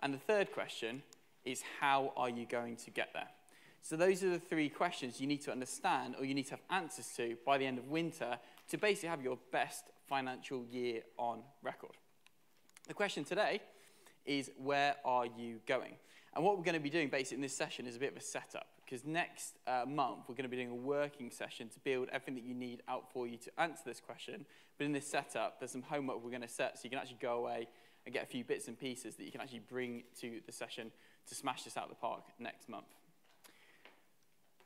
And the third question is, how are you going to get there? So those are the three questions you need to understand, or you need to have answers to by the end of winter to basically have your best financial year on record. The question today is, where are you going? And what we're going to be doing basically in this session is a bit of a setup, because next month we're going to be doing a working session to build everything that you need out for you to answer this question. But in this setup, there's some homework we're going to set so you can actually go away and get a few bits and pieces that you can actually bring to the session to smash this out of the park next month.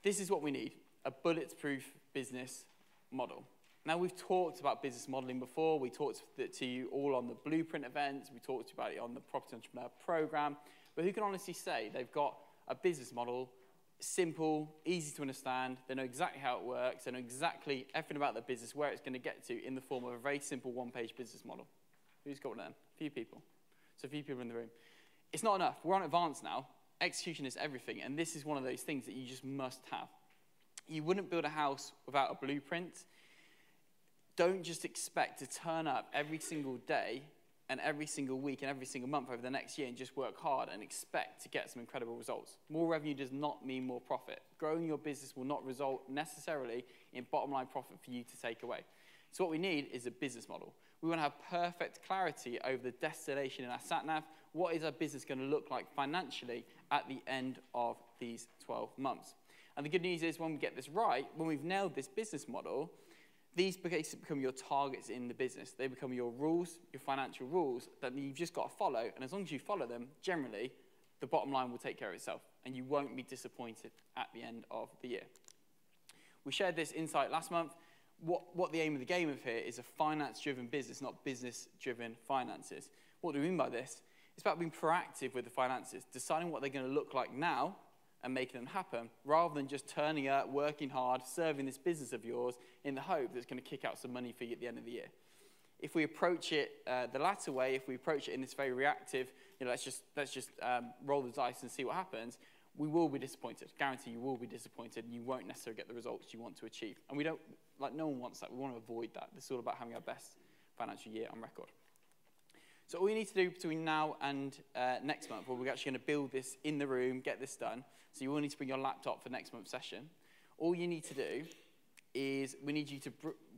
This is what we need: a bulletproof business model. Now, we've talked about business modeling before. We talked to you all on the Blueprint events. We talked about it on the Property Entrepreneur Program. But who can honestly say they've got a business model, simple, easy to understand, they know exactly how it works, they know exactly everything about the business, where it's going to get to in the form of a very simple one-page business model? Who's got one of them? A few people. So a few people in the room. It's not enough. We're on advanced now. Execution is everything, and this is one of those things that you just must have. You wouldn't build a house without a blueprint. Don't just expect to turn up every single day and every single week and every single month over the next year and just work hard and expect to get some incredible results. More revenue does not mean more profit. Growing your business will not result necessarily in bottom line profit for you to take away. So what we need is a business model. We want to have perfect clarity over the destination in our sat-nav. What is our business going to look like financially at the end of these 12 months? And the good news is, when we get this right, when we've nailed this business model, these become your targets in the business. They become your rules, your financial rules that you've just got to follow. And as long as you follow them, generally, the bottom line will take care of itself. And you won't be disappointed at the end of the year. We shared this insight last month. What the aim of the game of here is a finance-driven business, not business-driven finances. What do we mean by this? It's about being proactive with the finances, deciding what they're going to look like now and making them happen, rather than just turning up, working hard, serving this business of yours in the hope that it's going to kick out some money for you at the end of the year. If we approach it the latter way, if we approach it in this very reactive, let's just roll the dice and see what happens, we will be disappointed. Guarantee you will be disappointed, and you won't necessarily get the results you want to achieve. And we don't, no one wants that. We want to avoid that. This is all about having our best financial year on record. So all you need to do between now and next month, where we're actually going to build this in the room, get this done. So you will need to bring your laptop for next month's session. All you need to do is we need you to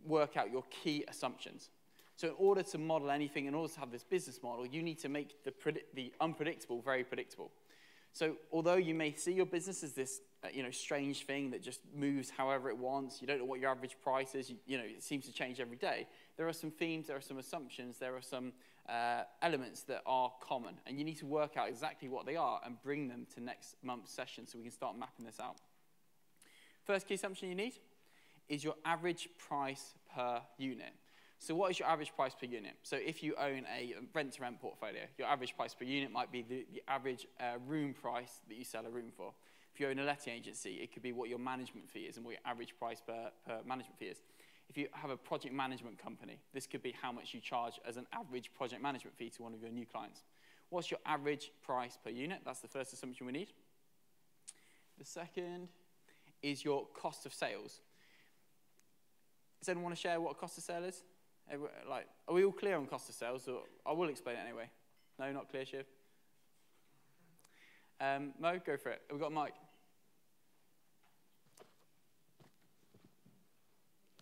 work out your key assumptions. So in order to model anything, in order to have this business model, you need to make the unpredictable very predictable. So although you may see your business as this strange thing that just moves however it wants, you don't know what your average price is, it seems to change every day, there are some themes, there are some assumptions, there are some elements that are common, and you need to work out exactly what they are and bring them to next month's session so we can start mapping this out. First key assumption you need is your average price per unit. So what is your average price per unit? So if you own a rent-to-rent portfolio, your average price per unit might be the average room price that you sell a room for. If you own a letting agency, it could be what your management fee is and what your average price per management fee is. If you have a project management company, this could be how much you charge as an average project management fee to one of your new clients. What's your average price per unit? That's the first assumption we need. The second is your cost of sales. Does anyone want to share what a cost of sale is? Are we all clear on cost of sales? Or I will explain it anyway. No, not clear, Shiv? Mo, go for it. Have we got a mic?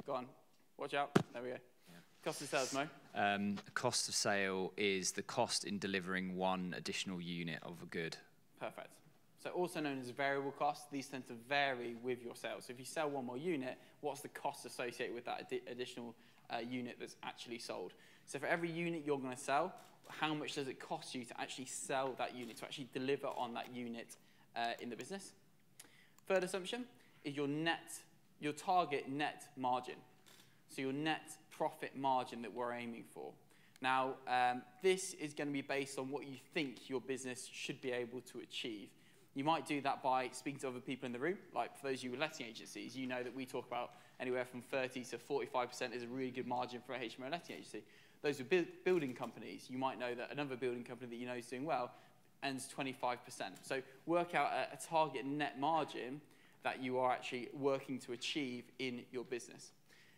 Go on. Watch out. There we go. Yeah. Cost of sales, Mo? Cost of sale is the cost in delivering one additional unit of a good. Perfect. So also known as variable costs, these tend to vary with your sales. So if you sell one more unit, what's the cost associated with that additional unit that's actually sold? So for every unit you're going to sell, how much does it cost you to actually sell that unit, to actually deliver on that unit in the business? Third assumption is your target net margin. So your net profit margin that we're aiming for. Now, this is going to be based on what you think your business should be able to achieve. You might do that by speaking to other people in the room. Like for those of you with letting agencies, you know that we talk about anywhere from 30 to 45% is a really good margin for a HMO letting agency. Those with building companies, you might know that another building company that you know is doing well earns 25%. So work out a target net margin that you are actually working to achieve in your business.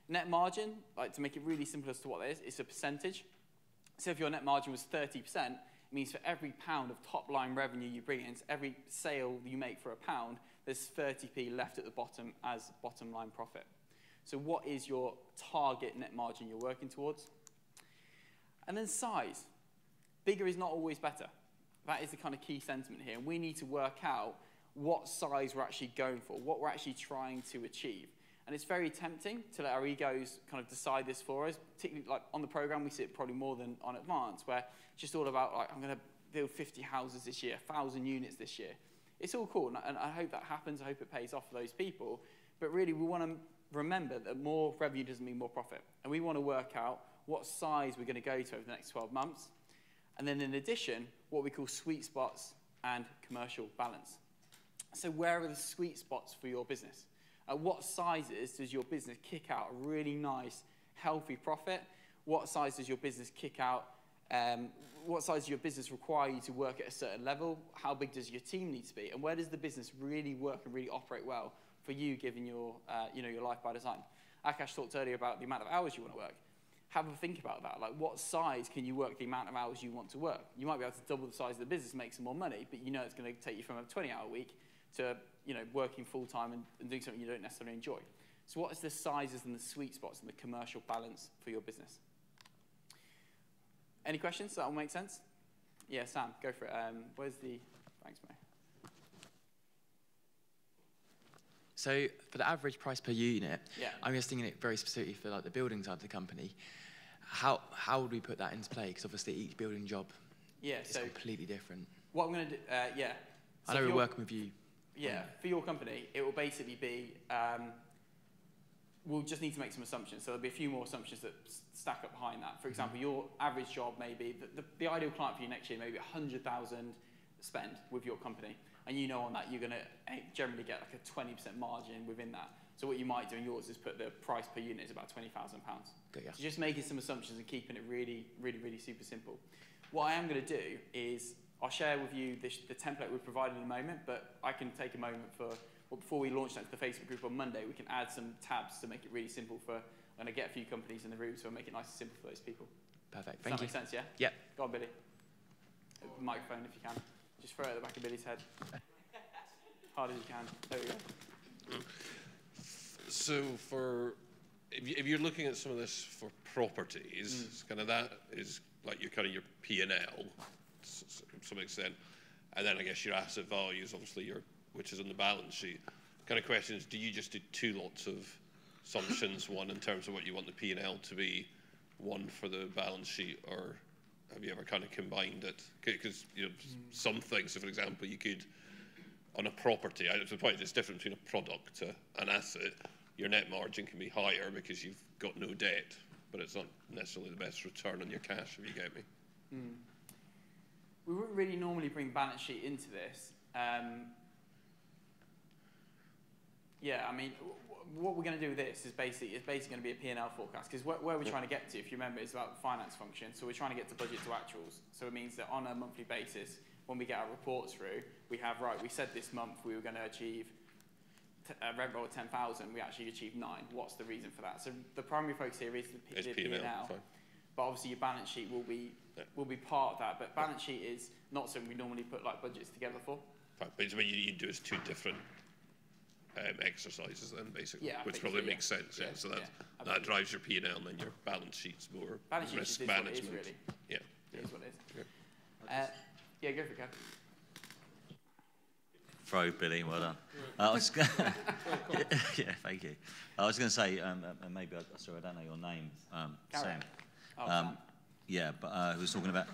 Net margin, like to make it really simple as to what that is, it's a percentage. So if your net margin was 30%, It means for every pound of top-line revenue you bring in, so every sale you make for a pound, there's 30p left at the bottom as bottom-line profit. So what is your target net margin you're working towards? And then size. Bigger is not always better. That is the kind of key sentiment here. And we need to work out what size we're actually going for, what we're actually trying to achieve. And it's very tempting to let our egos kind of decide this for us, particularly like on the program, we see it probably more than on Advance, where it's just all about, like, I'm going to build 50 houses this year, 1,000 units this year. It's all cool, and I hope that happens. I hope it pays off for those people. But really, we want to remember that more revenue doesn't mean more profit. And we want to work out what size we're going to go to over the next 12 months. And then in addition, what we call sweet spots and commercial balance. So where are the sweet spots for your business? At what sizes does your business kick out a really nice, healthy profit? What size does your business kick out? What size does your business require you to work at a certain level? How big does your team need to be? And where does the business really work and really operate well for you, given your, your life by design? Akash talked earlier about the amount of hours you want to work. Have a think about that. Like, what size can you work the amount of hours you want to work? You might be able to double the size of the business, make some more money, but you know it's going to take you from a 20-hour week to working full-time and doing something you don't necessarily enjoy. So what is the sizes and the sweet spots and the commercial balance for your business? Any questions? That will make sense? Yeah, Sam, go for it. Where's the... Thanks, Mo. So for the average price per unit, yeah. I'm just thinking it very specifically for like the building side of the company. How would we put that into play? Because obviously each building job is completely different. What I'm going to do, yeah. So I know we're working with you. Yeah, for your company, it will basically be, we'll just need to make some assumptions. So there'll be a few more assumptions that stack up behind that. For example, your average job may be, the ideal client for you next year may be 100,000 spend with your company. And you know on that you're going to generally get like a 20% margin within that. So what you might do in yours is put the price per unit is about £20,000. Yeah. So just making some assumptions and keeping it really, really, really super simple. What I am going to do is I'll share with you the template we've provided in a moment, but I can take a moment before we launch that to the Facebook group on Monday, we can add some tabs to make it really simple for, and I get a few companies in the room, so I'll make it nice and simple for those people. Perfect, Does that make sense, yeah? Yeah. Go on, Billy. Microphone if you can. Just throw it at the back of Billy's head. Hard as you can. There we go. So if you're looking at some of this for properties, it's kind of that is like your P&L to some extent, and then I guess your asset values, obviously which is on the balance sheet. Kind of question is, do you just do two lots of assumptions, one in terms of what you want the P&L to be, one for the balance sheet, or have you ever kind of combined it? Because some things, so for example, you could, on a property, the point is different between a product to an asset. Your net margin can be higher because you've got no debt, but it's not necessarily the best return on your cash, if you get me. We wouldn't really normally bring balance sheet into this. Yeah, I mean, what we're going to do with this is basically going to be a P&L forecast, because where we're trying to get to, if you remember, is about the finance function. So we're trying to get to budget to actuals. So it means that on a monthly basis, when we get our reports through, we have, right, we said this month we were going to achieve a rent roll of 10,000, we actually achieved 9. What's the reason for that? So the primary focus here is the P&L. But obviously your balance sheet will be part of that. But balance sheet is not something we normally put like budgets together for. Fine. But what you do is two different exercises then, basically, yeah, which probably makes sense. Yeah. So that drives your P&L, and then your balance sheet's more balance risk sheet management. Is what it is, really. Yeah. It is what it is. Yeah, go for it, Kev. Throw, Billy, well done. Yeah, thank you. I was going to say, maybe, sorry, I don't know your name, Sam. Oh, Sam. Yeah, but who was talking about...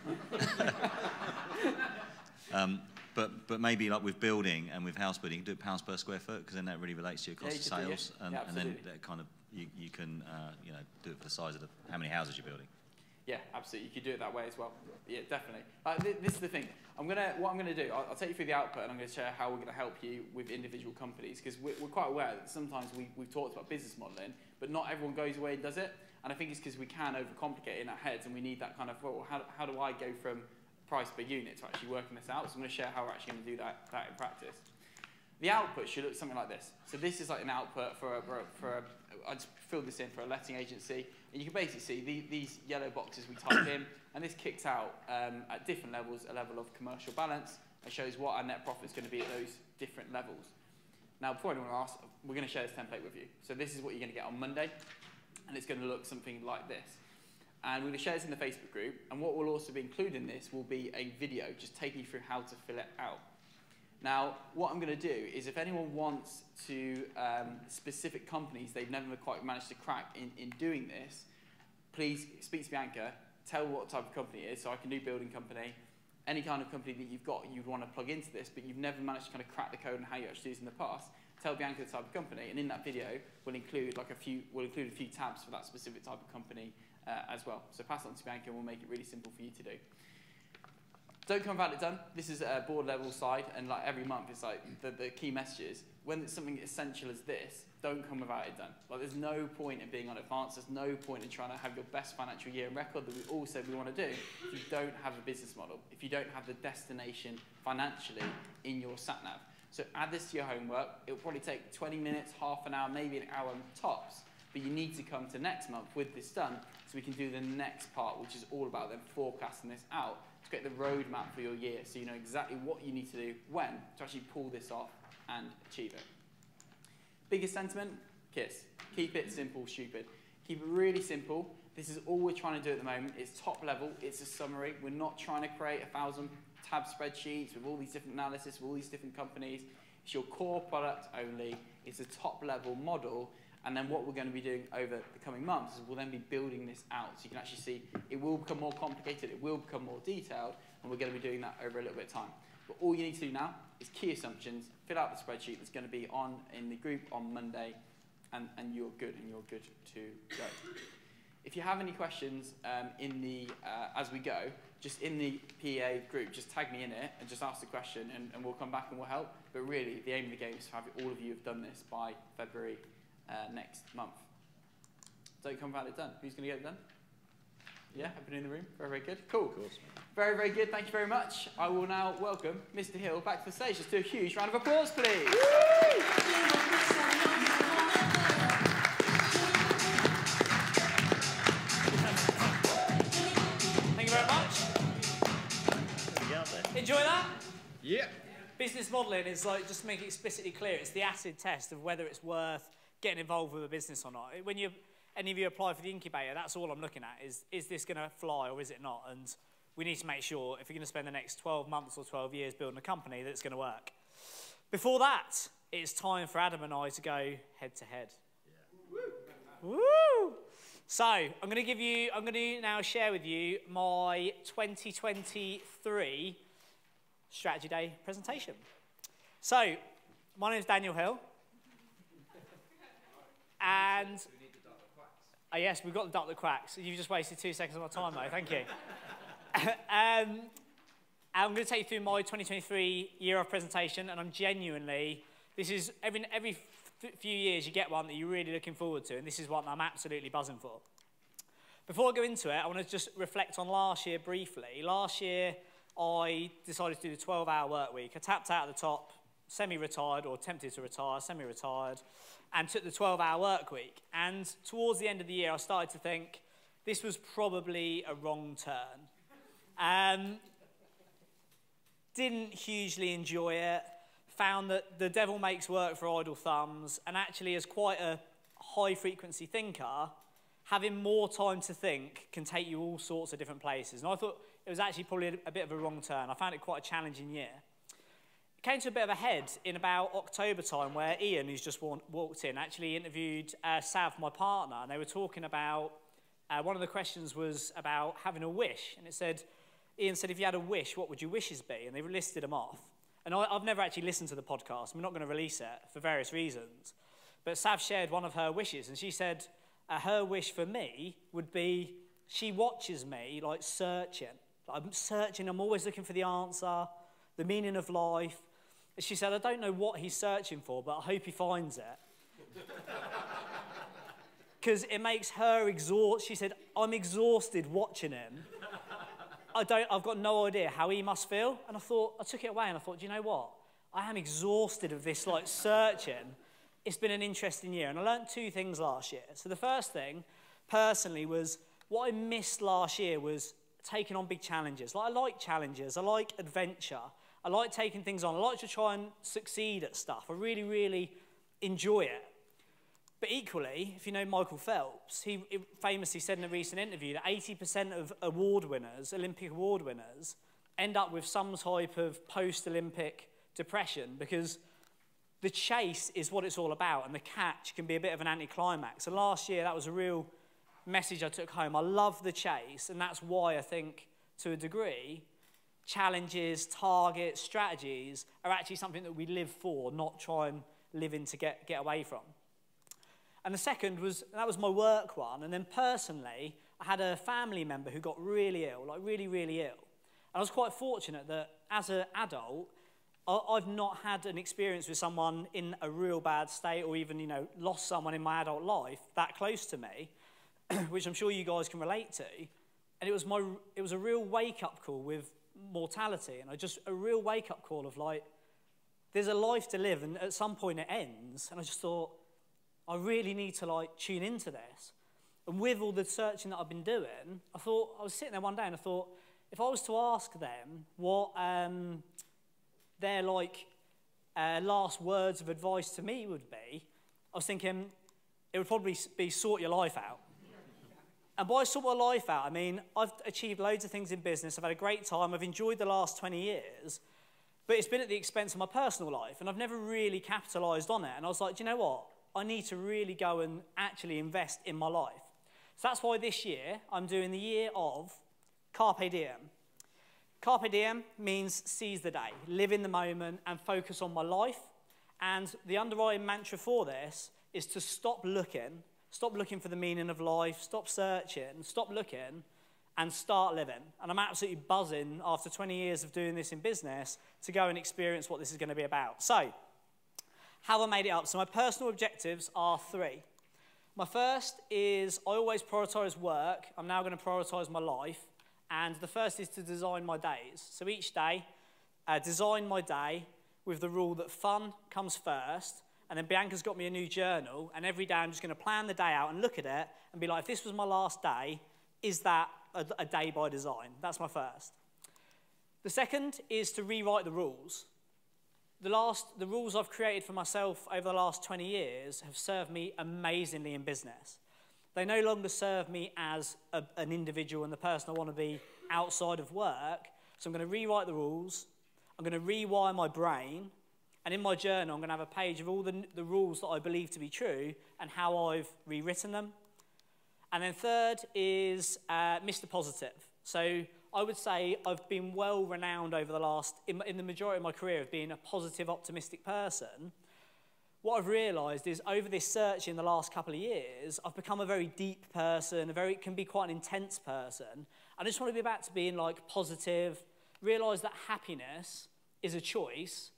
But maybe like with building and with house building, you can do it pounds per square foot, because then that really relates to your cost of sales, and then that kind of you can do it for the size of how many houses you're building. Yeah, absolutely. You could do it that way as well. Yeah, definitely. This is the thing. What I'm gonna do, I'll take you through the output, and I'm going to share how we're going to help you with individual companies, because we're quite aware that sometimes we've talked about business modelling, but not everyone goes away and does it. And I think it's because we can overcomplicate it in our heads, and we need that kind of, well, how do I go from price per unit to actually working this out? So I'm going to share how we're actually going to do that in practice. The output should look something like this. So this is like an output I just filled this in for a letting agency, and you can basically see these yellow boxes we type in. And this kicks out at different levels a level of commercial balance and shows what our net profit is going to be at those different levels. Now, before anyone asks, we're going to share this template with you. So this is what you're going to get on Monday, and it's going to look something like this. And we're going to share this in the Facebook group, and what will also be included in this will be a video just taking you through how to fill it out. Now, what I'm going to do is if anyone wants to specific companies they've never quite managed to crack in doing this, please speak to Bianca, tell what type of company it is, so I can do building company, any kind of company that you've got you'd want to plug into this, but you've never managed to kind of crack the code on how you actually do this in the past, tell Bianca the type of company, and in that video we'll include a few tabs for that specific type of company as well. So pass it on to Bianca and we'll make it really simple for you to do. Don't come without it done. This is a board level side, and like every month it's like the key messages. When it's something essential as this, don't come without it done. Like there's no point in being on advance, there's no point in trying to have your best financial year and record that we all said we want to do if you don't have a business model, if you don't have the destination financially in your sat nav. So add this to your homework. It'll probably take 20 minutes, half an hour, maybe an hour tops, but you need to come to next month with this done so we can do the next part, which is all about then forecasting this out to get the roadmap for your year so you know exactly what you need to do when to actually pull this off and achieve it. Biggest sentiment? KISS. Keep it simple, stupid. Keep it really simple. This is all we're trying to do at the moment. It's top level. It's a summary. We're not trying to create 1,000 tab spreadsheets with all these different analysis, with all these different companies. It's your core product only. It's a top level model. And then what we're going to be doing over the coming months is we'll then be building this out. So you can actually see it will become more complicated, it will become more detailed, and we're going to be doing that over a little bit of time. But all you need to do now is key assumptions, fill out the spreadsheet that's going to be in the group on Monday, and you're good to go. If you have any questions as we go, just in the PA group, just tag me in it and just ask the question, and we'll come back and we'll help. But really, the aim of the game is to have all of you have done this by February next month. Don't come without it done. Who's going to get it done? Yeah, everybody in the room? Very, very good. Cool. Very, very good. Thank you very much. I will now welcome Mr. Hill back to the stage. Let's do a huge round of applause, please. Thank you very much. Enjoy that? Yeah. Business modelling is like, just to make it explicitly clear, it's the acid test of whether it's worth getting involved with a business or not. When any of you apply for the incubator, that's all I'm looking at, is this going to fly or is it not? And we need to make sure, if you're going to spend the next 12 months or 12 years building a company, that it's going to work. Before that, it's time for Adam and I to go head to head. Yeah. Woo! So, I'm going to now share with you my 2023 Strategy Day presentation. So, my name is Daniel Hill. And, oh yes, we've got the duck that quacks. You've just wasted 2 seconds of my time though, thank you. I'm going to take you through my 2023 year of presentation, and I'm genuinely, this is every few years you get one that you're really looking forward to, and this is one I'm absolutely buzzing for. Before I go into it, I want to just reflect on last year briefly. Last year, I decided to do the 12-hour work week. I tapped out at the top, semi-retired, or attempted to retire, semi-retired, and took the 12-hour work week. And towards the end of the year, I started to think, this was probably a wrong turn. Didn't hugely enjoy it. Found that the devil makes work for idle thumbs, and actually as quite a high-frequency thinker, having more time to think can take you all sorts of different places. And I thought it was actually probably a bit of a wrong turn. I found it quite a challenging year. It came to a bit of a head in about October time where Ian, who's just walked in, actually interviewed Sav, my partner, and they were talking about, one of the questions was about having a wish. And it said, Ian said, if you had a wish, what would your wishes be? And they listed them off. And I've never actually listened to the podcast. We're not going to release it for various reasons. But Sav shared one of her wishes, and she said her wish for me would be, she watches me, like, searching. I'm searching, I'm always looking for the answer, the meaning of life. And she said, I don't know what he's searching for, but I hope he finds it. Because it makes her exhausted. She said, I'm exhausted watching him. I've got no idea how he must feel. And I took it away and I thought, do you know what? I am exhausted of this, like, searching. It's been an interesting year. And I learned 2 things last year. So the first thing, personally, was what I missed last year was taking on big challenges. Like, I like challenges. I like adventure. I like taking things on. I like to try and succeed at stuff. I really, really enjoy it. But equally, if you know Michael Phelps, he famously said in a recent interview that 80% of award winners, Olympic award winners, end up with some type of post-Olympic depression because the chase is what it's all about, and the catch can be a bit of an anticlimax. And last year, that was a real message I took home. I love the chase, and that's why I think, to a degree, challenges, targets, strategies are actually something that we live for, not try and live in to get away from. And the second was, that was my work one, and then personally, I had a family member who got really ill, like really, really ill. And I was quite fortunate that as an adult, I've not had an experience with someone in a real bad state or even, you know, lost someone in my adult life that close to me, which I'm sure you guys can relate to. And it was a real wake-up call with mortality, and a real wake-up call of like, there's a life to live, and at some point it ends. And I just thought, I really need to like tune into this. And with all the searching that I've been doing, I was sitting there one day and I thought, if I was to ask them what their like last words of advice to me would be, I was thinking it would probably be sort your life out. And by sort my life out, I mean, I've achieved loads of things in business. I've had a great time. I've enjoyed the last 20 years. But it's been at the expense of my personal life. And I've never really capitalised on it. And I was like, do you know what? I need to really go and actually invest in my life. So that's why this year I'm doing the year of Carpe Diem. Carpe Diem means seize the day, live in the moment and focus on my life. And the underlying mantra for this is to stop looking for the meaning of life, stop searching, stop looking, and start living. And I'm absolutely buzzing after 20 years of doing this in business to go and experience what this is going to be about. So, how have I made it up? So my personal objectives are 3. My first is I always prioritise work. I'm now going to prioritise my life. And the first is to design my days. So each day, design my day with the rule that fun comes first. And then Bianca's got me a new journal. And every day I'm just going to plan the day out and look at it and be like, if this was my last day, is that a day by design? That's my first. The second is to rewrite the rules. The rules I've created for myself over the last 20 years have served me amazingly in business. They no longer serve me as an individual and the person I want to be outside of work. So I'm going to rewrite the rules. I'm going to rewire my brain. And in my journal, I'm going to have a page of all the rules that I believe to be true and how I've rewritten them. And then third is Mr. Positive. So I would say I've been well renowned over the last, in the majority of my career, of being a positive, optimistic person. What I've realised is over this search in the last couple of years, I've become a very deep person, can be quite an intense person. I just want to be back to being like positive, realise that happiness is a choice,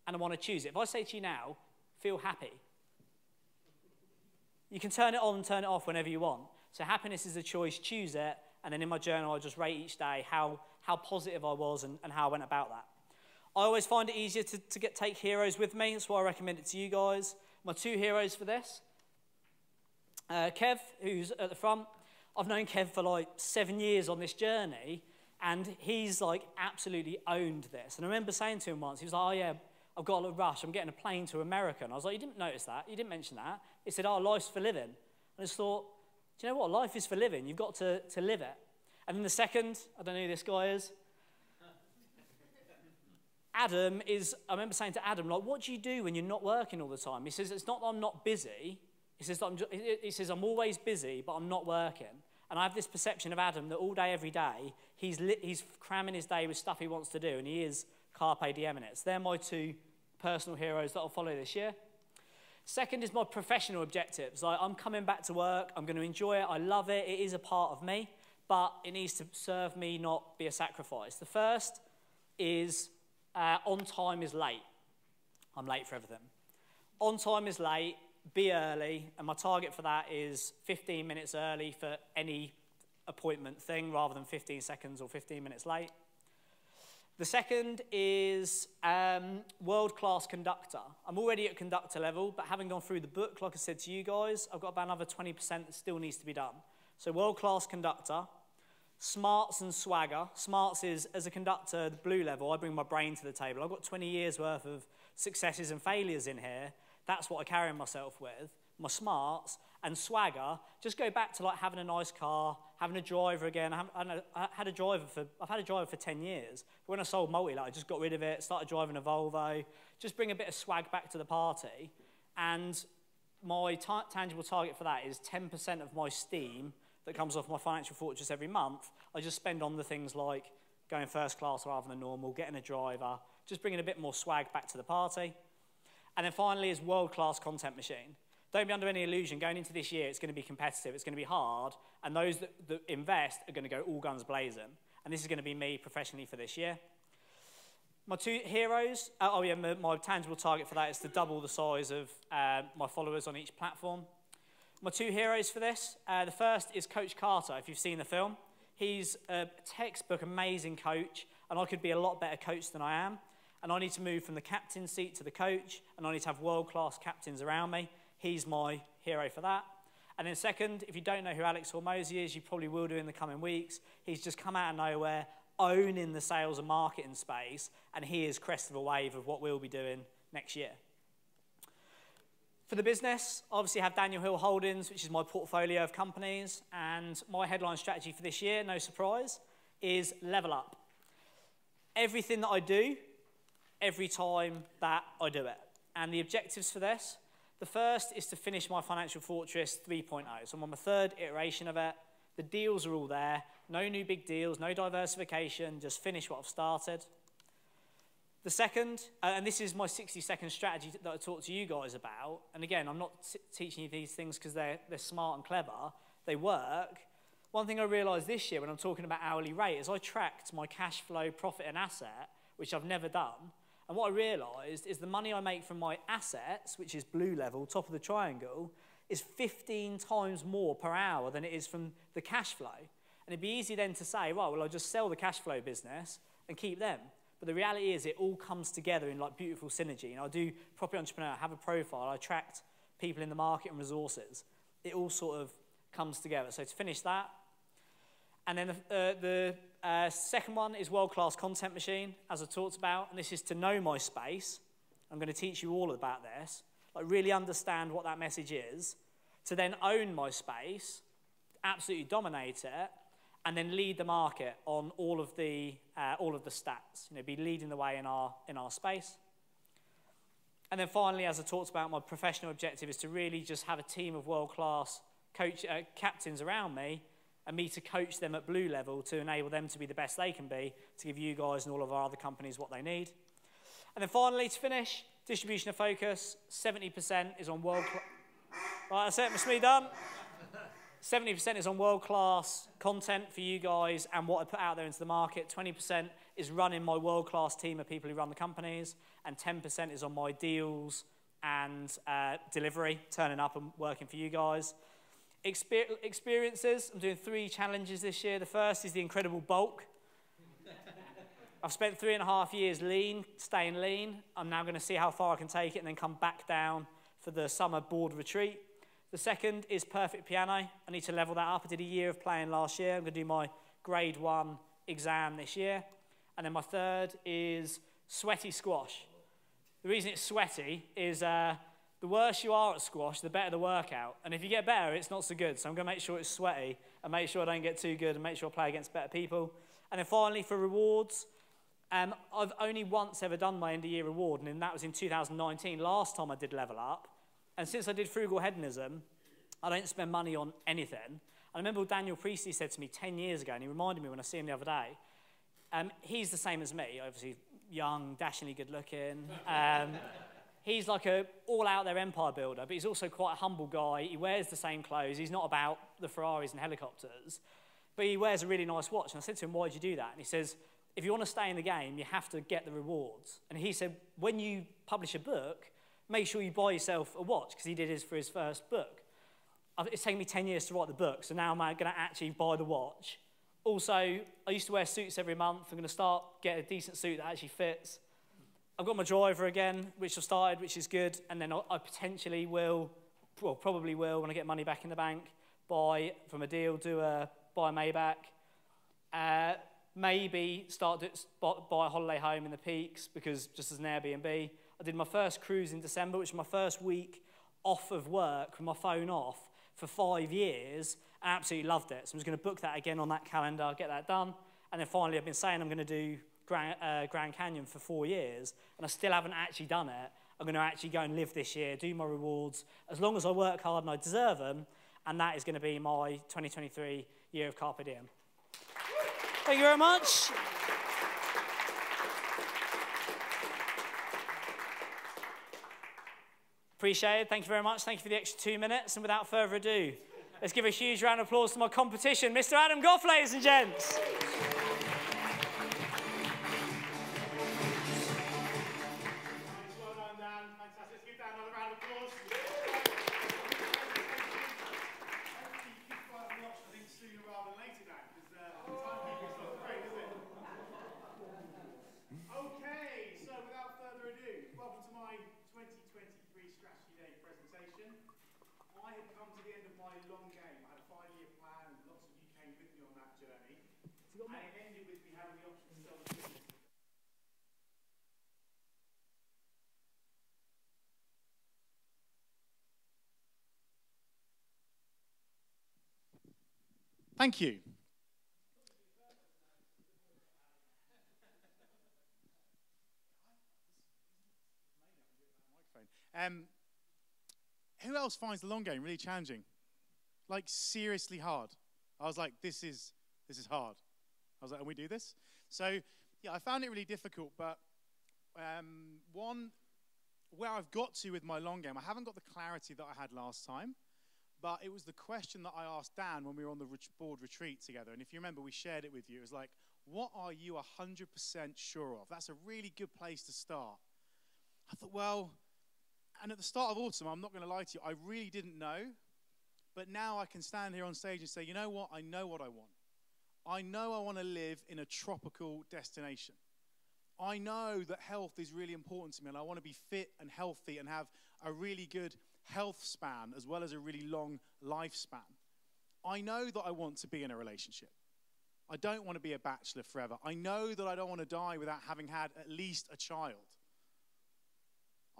and I want to choose it. If I say to you now, feel happy, you can turn it on and turn it off whenever you want. So happiness is a choice, choose it, and then in my journal, I just rate each day how positive I was and how I went about that. I always find it easier to take heroes with me. That's why I recommend it to you guys. My 2 heroes for this. Kev, who's at the front. I've known Kev for like 7 years on this journey, and he's like absolutely owned this. And I remember saying to him once, he was like, oh yeah, I've got a rush. I'm getting a plane to America. And I was like, you didn't notice that. You didn't mention that. He said, oh, life's for living. And I just thought, do you know what? Life is for living. You've got to live it. And then the second, I don't know who this guy is. Adam is, I remember saying to Adam, like, what do you do when you're not working all the time? He says, it's not that I'm not busy. He says, I'm always busy, but I'm not working. And I have this perception of Adam that all day, every day, he's cramming his day with stuff he wants to do, and he is carpe diem in it. So they're my 2 personal heroes that I'll follow this year. Second is my professional objectives. Like, I'm coming back to work. I'm going to enjoy it. I love it. It is a part of me, but it needs to serve me, not be a sacrifice. The first is on time is late. I'm late for everything. On time is late, be early, and my target for that is 15 minutes early for any appointment thing rather than 15 seconds or 15 minutes late. The second is world-class conductor. I'm already at conductor level, but having gone through the book, like I said to you guys, I've got about another 20% that still needs to be done. So world-class conductor. Smarts and swagger. Smarts is, as a conductor, the blue level, I bring my brain to the table. I've got 20 years worth of successes and failures in here. That's what I carry myself with. My smarts. And swagger, just go back to like having a nice car, having a driver again. I've had a driver for 10 years. When I sold Multilite, I just got rid of it, started driving a Volvo. Just bring a bit of swag back to the party. And my tangible target for that is 10% of my steam that comes off my financial fortress every month. I just spend on the things like going first class rather than normal, getting a driver, just bringing a bit more swag back to the party. And then finally is world-class content machine. Don't be under any illusion, going into this year, it's going to be competitive, it's going to be hard, and those that invest are going to go all guns blazing. And this is going to be me professionally for this year. My two heroes, my tangible target for that is to double the size of my followers on each platform. My two heroes for this, the first is Coach Carter, if you've seen the film. He's a textbook amazing coach, and I could be a lot better coach than I am. And I need to move from the captain seat to the coach, and I need to have world-class captains around me. He's my hero for that. And then second, if you don't know who Alex Hormozi is, you probably will do in the coming weeks. He's just come out of nowhere, owning the sales and marketing space, and he is crest of a wave of what we'll be doing next year. For the business, obviously I have Daniel Hill Holdings, which is my portfolio of companies, and my headline strategy for this year, no surprise, is level up. Everything that I do, every time that I do it. And the objectives for this, the first is to finish my Financial Fortress 3.0. So I'm on my third iteration of it. The deals are all there. No new big deals, no diversification, just finish what I've started. The second, and this is my 60-second strategy that I talked to you guys about. And again, I'm not teaching you these things because they're smart and clever. They work. One thing I realised this year when I'm talking about hourly rate is I tracked my cash flow, profit and asset, which I've never done. And what I realised is the money I make from my assets, which is blue level, top of the triangle, is 15 times more per hour than it is from the cash flow. And it'd be easy then to say, right, well, I'll just sell the cash flow business and keep them. But the reality is it all comes together in like beautiful synergy. And I do property entrepreneur, I have a profile, I attract people in the market and resources. It all sort of comes together. So to finish that. And then the second one is world-class content machine, as I talked about. And this is to know my space. I'm going to teach you all about this. Like really understand what that message is. To then own my space, absolutely dominate it, and then lead the market on all of the stats. You know, be leading the way in our space. And then finally, as I talked about, my professional objective is to really just have a team of world-class captains around me, and me to coach them at blue level to enable them to be the best they can be, to give you guys and all of our other companies what they need. And then finally, to finish, distribution of focus, 70% is on world-class. Right, that's it, Mr. Me done. 70% is on world-class content for you guys and what I put out there into the market. 20% is running my world-class team of people who run the companies, and 10% is on my deals and delivery, turning up and working for you guys. Experiences, I'm doing 3 challenges this year. The first is the incredible bulk. I've spent 3.5 years lean, staying lean. I'm now going to see how far I can take it and then come back down for the summer board retreat. The second is perfect piano. I need to level that up. I did a year of playing last year. I'm going to do my grade 1 exam this year. And then my third is sweaty squash. The reason it's sweaty is the worse you are at squash, the better the workout. And if you get better, it's not so good. So I'm going to make sure it's sweaty and make sure I don't get too good and make sure I play against better people. And then finally, for rewards, I've only once ever done my end-of-year reward, and that was in 2019, last time I did level up. And since I did frugal hedonism, I don't spend money on anything. I remember what Daniel Priestley said to me 10 years ago, and he reminded me when I see him the other day. He's the same as me, obviously young, dashingly good-looking. He's like a all-out-there empire builder, but he's also quite a humble guy. He wears the same clothes. He's not about the Ferraris and helicopters, but he wears a really nice watch. And I said to him, why did you do that? And he says, if you want to stay in the game, you have to get the rewards. And he said, when you publish a book, make sure you buy yourself a watch, because he did his for his first book. It's taken me 10 years to write the book, so now I'm going to actually buy the watch. Also, I used to wear suits every month. I'm going to start getting a decent suit that actually fits. I've got my driver again, which I've started, which is good. And then I potentially will, well, probably will, when I get money back in the bank, buy from a deal, buy a Maybach. Maybe buy a holiday home in the Peaks, because just as an Airbnb. I did my first cruise in December, which was my first week off of work with my phone off for 5 years. I absolutely loved it. So I'm just going to book that again on that calendar, get that done. And then finally, I've been saying I'm going to do Grand Canyon for 4 years, and I still haven't actually done it. I'm going to actually go and live this year, do my rewards, as long as I work hard and I deserve them, and that is going to be my 2023 year of Carpe Diem. Thank you very much. Appreciate it. Thank you very much. Thank you for the extra 2 minutes. And without further ado, let's give a huge round of applause to my competition, Mr. Adam Goff, ladies and gents. Thank you. Who else finds the long game really challenging? Like, seriously hard? I was like, this is hard. I was like, and we do this? So, yeah, I found it really difficult, but where I've got to with my long game, I haven't got the clarity that I had last time. But it was the question that I asked Dan when we were on the board retreat together. And if you remember, we shared it with you. It was like, what are you 100% sure of? That's a really good place to start. I thought, well, and at the start of autumn, I'm not going to lie to you, I really didn't know. But now I can stand here on stage and say, you know what? I know what I want. I know I want to live in a tropical destination. I know that health is really important to me, and I want to be fit and healthy and have a really good health span as well as a really long lifespan. I know that I want to be in a relationship. I don't want to be a bachelor forever. I know that I don't want to die without having had at least a child.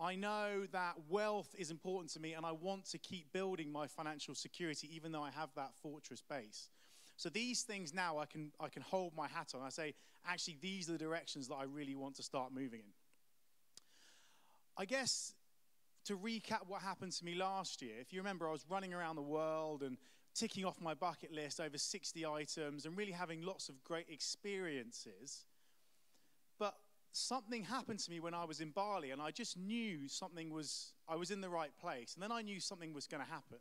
I know that wealth is important to me, and I want to keep building my financial security even though I have that fortress base. So these things now I can hold my hat on. I say, actually, these are the directions that I really want to start moving in. I guess to recap what happened to me last year, if you remember, I was running around the world and ticking off my bucket list over 60 items and really having lots of great experiences. But something happened to me when I was in Bali, and I just knew I was in the right place. And then I knew something was going to happen.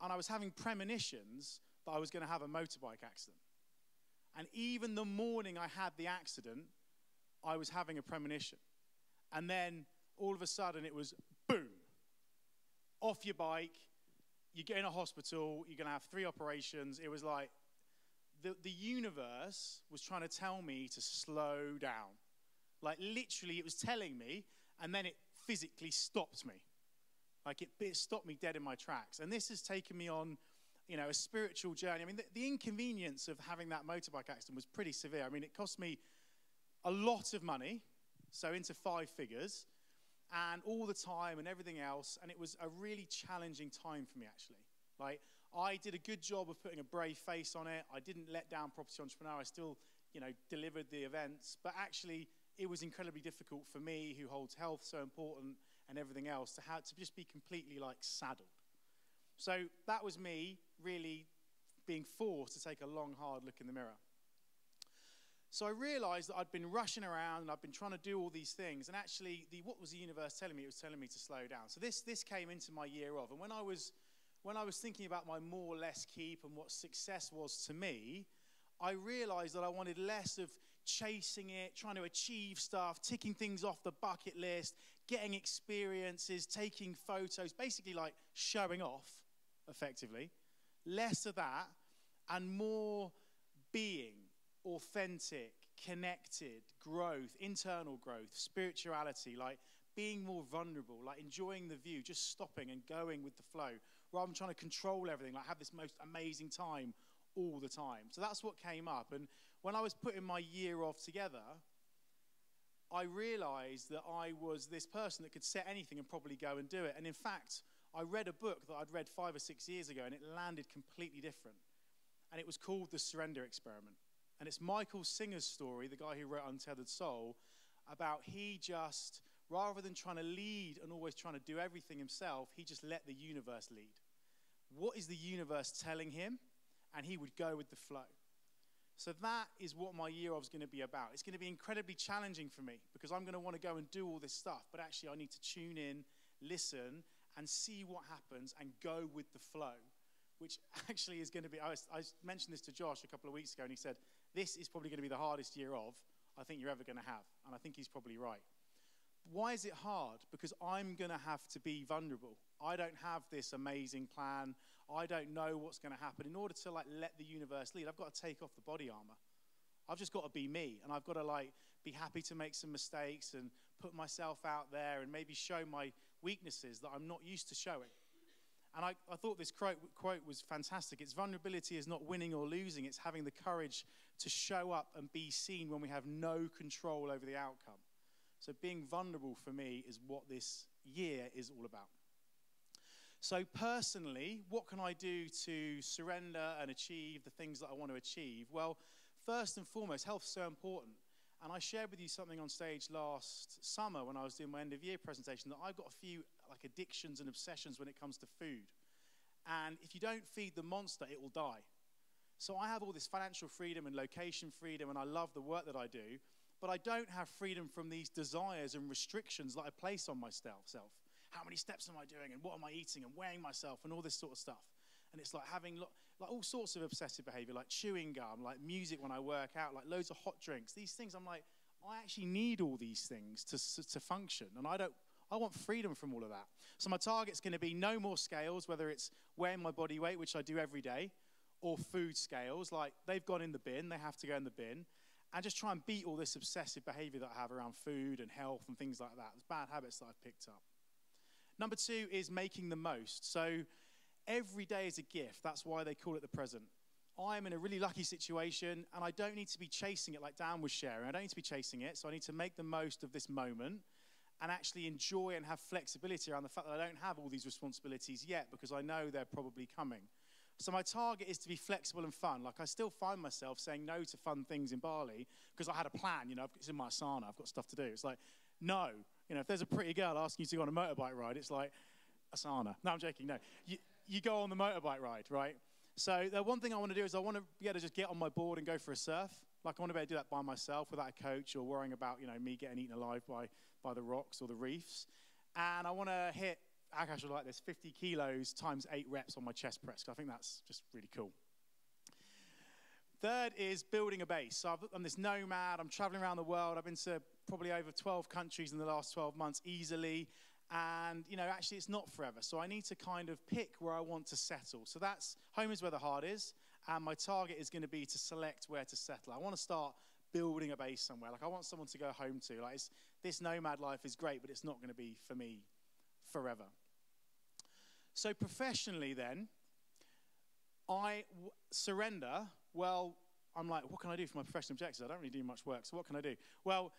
And I was having premonitions that I was going to have a motorbike accident. And even the morning I had the accident, I was having a premonition. And then all of a sudden it was boom, off your bike, you get in a hospital, you're going to have 3 operations. It was like the universe was trying to tell me to slow down. Like, literally, it was telling me, and then it physically stopped me. Like, it stopped me dead in my tracks. And this has taken me on, you know, a spiritual journey. I mean, the inconvenience of having that motorbike accident was pretty severe. I mean, it cost me a lot of money, so into 5 figures, and all the time and everything else. And it was a really challenging time for me, actually. Like, I did a good job of putting a brave face on it. I didn't let down Property Entrepreneur. I still, you know, delivered the events. But actually, it was incredibly difficult for me, who holds health so important and everything else, to just be completely, like, saddled. So that was me really being forced to take a long, hard look in the mirror. So I realized that I'd been rushing around and I'd been trying to do all these things. And actually, what was the universe telling me? It was telling me to slow down. So this came into my year of. And when I was thinking about my more or less keep and what success was to me, I realized that I wanted less of chasing it, trying to achieve stuff, ticking things off the bucket list, getting experiences, taking photos, basically like showing off, effectively. Less of that and more being authentic, connected, growth, internal growth, spirituality, like being more vulnerable, like enjoying the view, just stopping and going with the flow, rather than trying to control everything, like have this most amazing time all the time. So that's what came up. And when I was putting my year off together, I realized that I was this person that could set anything and probably go and do it. And in fact, I read a book that I'd read 5 or 6 years ago, and it landed completely different. And it was called The Surrender Experiment. And it's Michael Singer's story, the guy who wrote Untethered Soul, about he just, rather than trying to lead and always trying to do everything himself, he just let the universe lead. What is the universe telling him? And he would go with the flow. So that is what my year off is going to be about. It's going to be incredibly challenging for me because I'm going to want to go and do all this stuff, but actually I need to tune in, listen, and see what happens and go with the flow, which actually is going to be, I mentioned this to Josh a couple of weeks ago, and he said, this is probably going to be the hardest year of I think you're ever going to have. And I think he's probably right. Why is it hard? Because I'm going to have to be vulnerable. I don't have this amazing plan. I don't know what's going to happen. In order to let the universe lead, I've got to take off the body armor. I've just got to be me, and I've got to be happy to make some mistakes and put myself out there and maybe show my weaknesses that I'm not used to showing. And I thought this quote was fantastic. It's vulnerability is not winning or losing. It's having the courage to show up and be seen when we have no control over the outcome. So being vulnerable for me is what this year is all about. So personally, what can I do to surrender and achieve the things that I want to achieve? Well, first and foremost, health's so important. And I shared with you something on stage last summer when I was doing my end of year presentation that I've got a few addictions and obsessions when it comes to food. And if you don't feed the monster, it will die. So I have all this financial freedom and location freedom, and I love the work that I do, but I don't have freedom from these desires and restrictions that I place on myself. How many steps am I doing, and what am I eating, and weighing myself, and all this sort of stuff. And it's like having all sorts of obsessive behavior, like chewing gum, like music when I work out, like loads of hot drinks. These things, I'm like, I actually need all these things to function, and I want freedom from all of that. So my target's going to be no more scales, whether it's weighing my body weight, which I do every day, or food scales, like they've gone in the bin, they have to go in the bin, and just try and beat all this obsessive behavior that I have around food and health and things like that. It's bad habits that I've picked up. Number 2 is making the most. So every day is a gift. That's why they call it the present. I'm in a really lucky situation, and I don't need to be chasing it like Dan was sharing. I don't need to be chasing it, so I need to make the most of this moment and actually enjoy and have flexibility around the fact that I don't have all these responsibilities yet because I know they're probably coming. So my target is to be flexible and fun. Like I still find myself saying no to fun things in Bali because I had a plan, it's in my asana, I've got stuff to do. It's like, no. If there's a pretty girl asking you to go on a motorbike ride, it's like, asana. No, I'm joking, no. You go on the motorbike ride, right? So the one thing I want to do is I want to be able to just get on my board and go for a surf. Like I want to be able to do that by myself without a coach or worrying about, me getting eaten alive by the rocks or the reefs. And I want to hit, Akash will like this, 50 kilos times 8 reps on my chest press. Because I think that's just really cool. Third is building a base. So I'm this nomad. I'm traveling around the world. I've been to probably over 12 countries in the last 12 months easily. And, actually it's not forever. So I need to kind of pick where I want to settle. So home is where the heart is. And my target is going to be to select where to settle. I want to start building a base somewhere. Like I want someone to go home to. This nomad life is great, but it's not going to be for me forever. So professionally then, surrender. Well, I'm like, what can I do for my professional objectives? I don't really do much work, so what can I do? Well,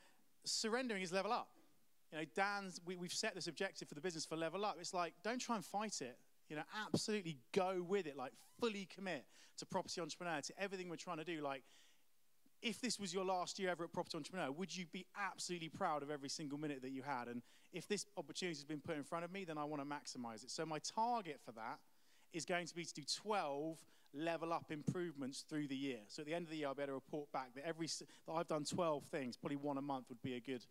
surrendering is level up. We've set this objective for the business for level up. It's like, don't try and fight it. Absolutely go with it. Like, fully commit to Property Entrepreneur, to everything we're trying to do. Like, if this was your last year ever at Property Entrepreneur, would you be absolutely proud of every single minute that you had? And if this opportunity has been put in front of me, then I want to maximize it. So my target for that is going to be to do 12 level up improvements through the year. So at the end of the year, I'll be able to report back that that I've done 12 things, probably one a month would be a good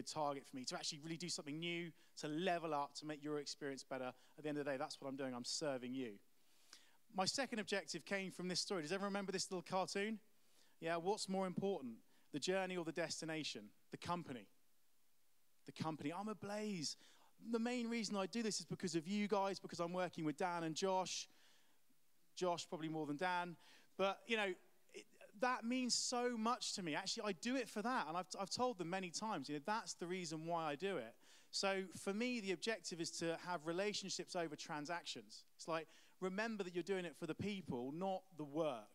target for me, to actually really do something new, to level up, to make your experience better. At the end of the day, that's what I'm doing. I'm serving you. My second objective came from this story. Does everyone remember this little cartoon? Yeah, what's more important, the journey or the destination? The company. The company. I'm ablaze. The main reason I do this is because of you guys, because I'm working with Dan and Josh. Josh probably more than Dan. But, that means so much to me. Actually, I do it for that. And I've told them many times, that's the reason why I do it. So for me, the objective is to have relationships over transactions. It's like, remember that you're doing it for the people, not the work.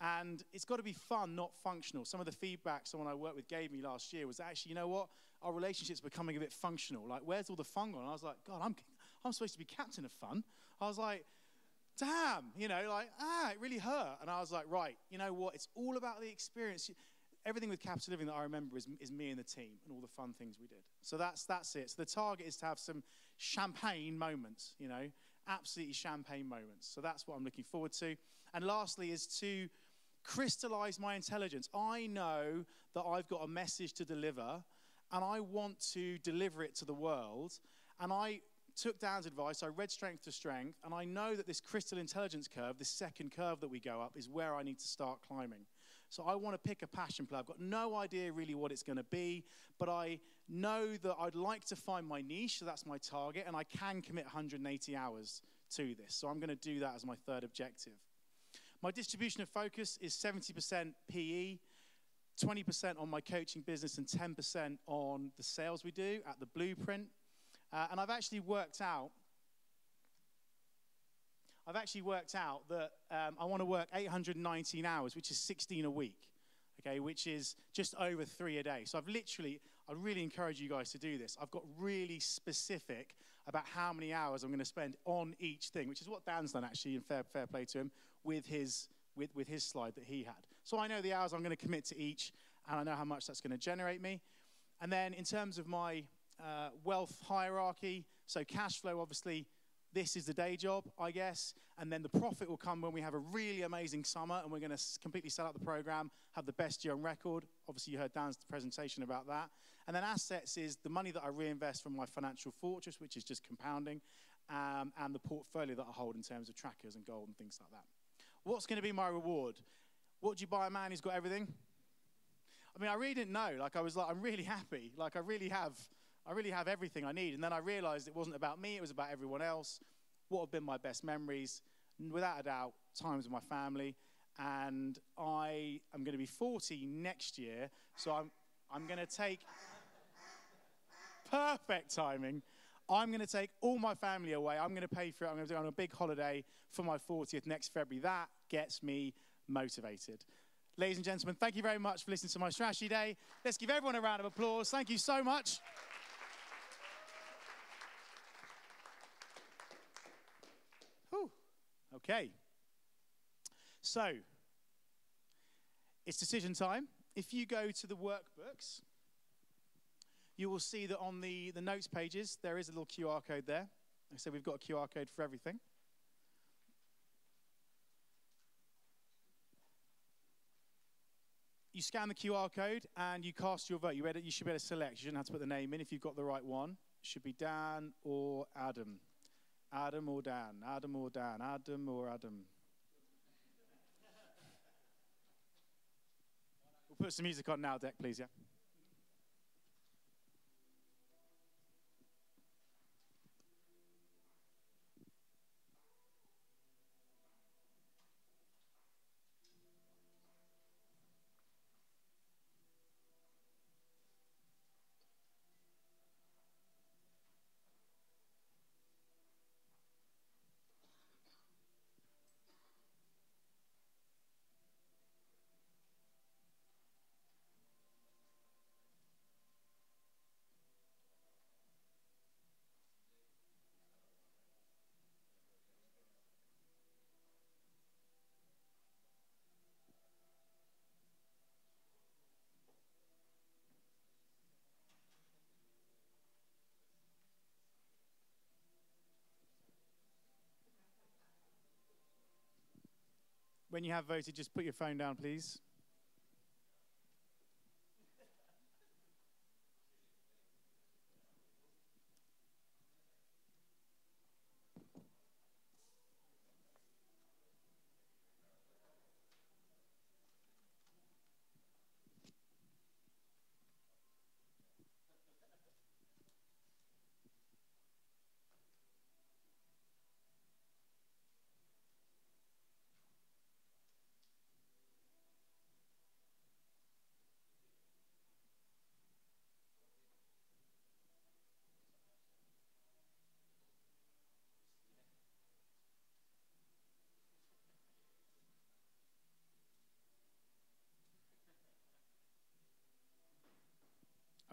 And it's got to be fun, not functional. Some of the feedback someone I worked with gave me last year was actually, you know what? Our relationship's becoming a bit functional. Like, where's all the fun gone? And I was like, God, I'm supposed to be captain of fun. I was like, damn, you know, like, it really hurt. And I was like, right, you know what? It's all about the experience. Everything with Capital Living that I remember is me and the team and all the fun things we did. So that's it. So the target is to have some champagne moments, you know, absolutely champagne moments. So that's what I'm looking forward to. And lastly is to crystallize my intelligence. I know that I've got a message to deliver, and I want to deliver it to the world. And I took Dan's advice. I read Strength to Strength, and I know that this crystal intelligence curve, this second curve that we go up, is where I need to start climbing. So I want to pick a passion play. I've got no idea really what it's going to be, but I know that I'd like to find my niche, so that's my target, and I can commit 180 hours to this. So I'm going to do that as my third objective. My distribution of focus is 70% PE, 20% on my coaching business, and 10% on the sales we do at the Blueprint. And I've actually worked out that I want to work 819 hours, which is 16 a week, okay, which is just over 3 a day. So I really encourage you guys to do this. I've got really specific about how many hours I'm going to spend on each thing, which is what Dan's done actually, and fair play to him, with his slide that he had. So I know the hours I'm going to commit to each, and I know how much that's going to generate me. And then in terms of my wealth hierarchy, so cash flow, obviously, this is the day job, I guess, and then the profit will come when we have a really amazing summer and we're going to completely sell out the program, have the best year on record. Obviously, you heard Dan's presentation about that. And then assets is the money that I reinvest from my financial fortress, which is just compounding, and the portfolio that I hold in terms of trackers and gold and things like that. What's going to be my reward? What do you buy a man who's got everything? I mean, I really didn't know. Like, I was like, I'm really happy. Like, I really have everything I need. And then I realized it wasn't about me, it was about everyone else. What have been my best memories? Without a doubt, times with my family. And I am going to be 40 next year, so I'm going to take, perfect timing, I'm going to take all my family away. I'm going to pay for it. I'm going to go on a big holiday for my 40th next February. That gets me motivated. Ladies and gentlemen, thank you very much for listening to my strategy day. Let's give everyone a round of applause. Thank you so much. Whew. Okay. So, it's decision time. If you go to the workbooks, you will see that on the notes pages, there is a little QR code there. Like I said, we've got a QR code for everything. You scan the QR code and you cast your vote. You should be able to select. You shouldn't have to put the name in if you've got the right one. It should be Dan or Adam. Adam or Dan. Adam or Dan. Adam or Adam. We'll put some music on now, Deck, please, yeah? When you have voted, just put your phone down, please.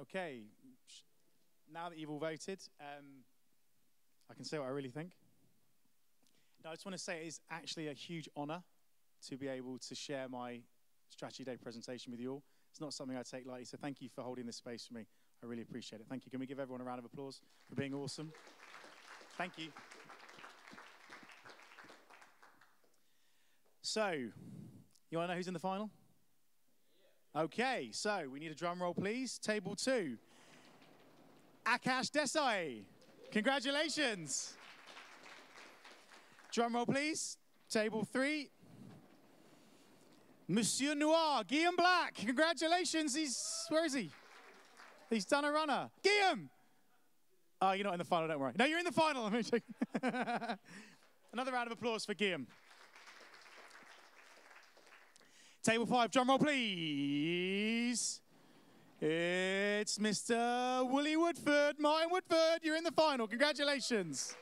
Okay. Now that you've all voted, I can say what I really think. No, I just want to say it is actually a huge honor to be able to share my strategy day presentation with you all. It's not something I take lightly, so thank you for holding this space for me. I really appreciate it. Thank you. Can we give everyone a round of applause for being awesome? Thank you. So, you want to know who's in the final? Okay, so we need a drum roll, please. Table 2. Akash Desai. Congratulations. Drum roll, please. Table 3. Monsieur Noir, Guillaume Black. Congratulations. Where is he? He's done a runner. Guillaume! Oh, you're not in the final, don't worry. No, you're in the final. Another round of applause for Guillaume. Table 5, drum roll, please. It's Mr. Wooly Woodford, Martin Woodford. You're in the final. Congratulations.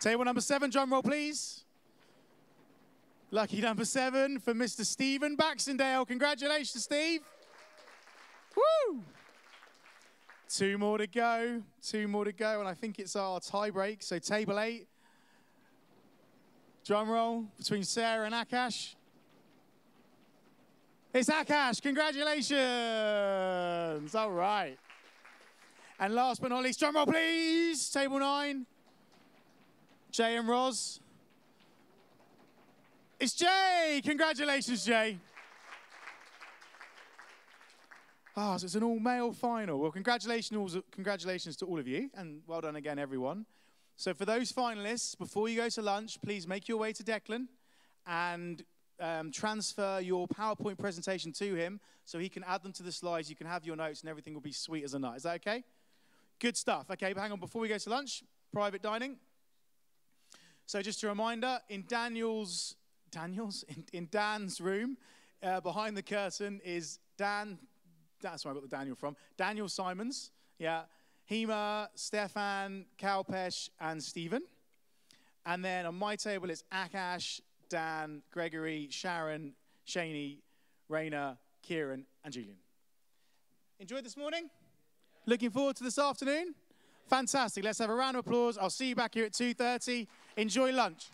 Table number 7, drum roll, please. Lucky number 7 for Mr. Stephen Baxendale. Congratulations, Steve. Woo! 2 more to go. 2 more to go, and I think it's our tie break. So table 8. Drum roll between Sarah and Akash. It's Akash. Congratulations. All right. And last but not least, drum roll, please. Table 9. Jay and Roz. It's Jay. Congratulations, Jay. Ah, so it's an all-male final. Well, congratulations to all of you, and well done again, everyone. So for those finalists, before you go to lunch, please make your way to Declan and transfer your PowerPoint presentation to him so he can add them to the slides. You can have your notes and everything will be sweet as a nut. Is that okay? Good stuff. Okay, but hang on. Before we go to lunch, private dining. So just a reminder, in Dan's room, behind the curtain is that's where I got the Daniel from. Daniel Simons, yeah. Hema, Stefan, Kalpesh, and Stephen. And then on my table, it's Akash, Dan, Gregory, Sharon, Shani, Raina, Kieran, and Julian. Enjoyed this morning? Looking forward to this afternoon? Fantastic. Let's have a round of applause. I'll see you back here at 2:30. Enjoy lunch.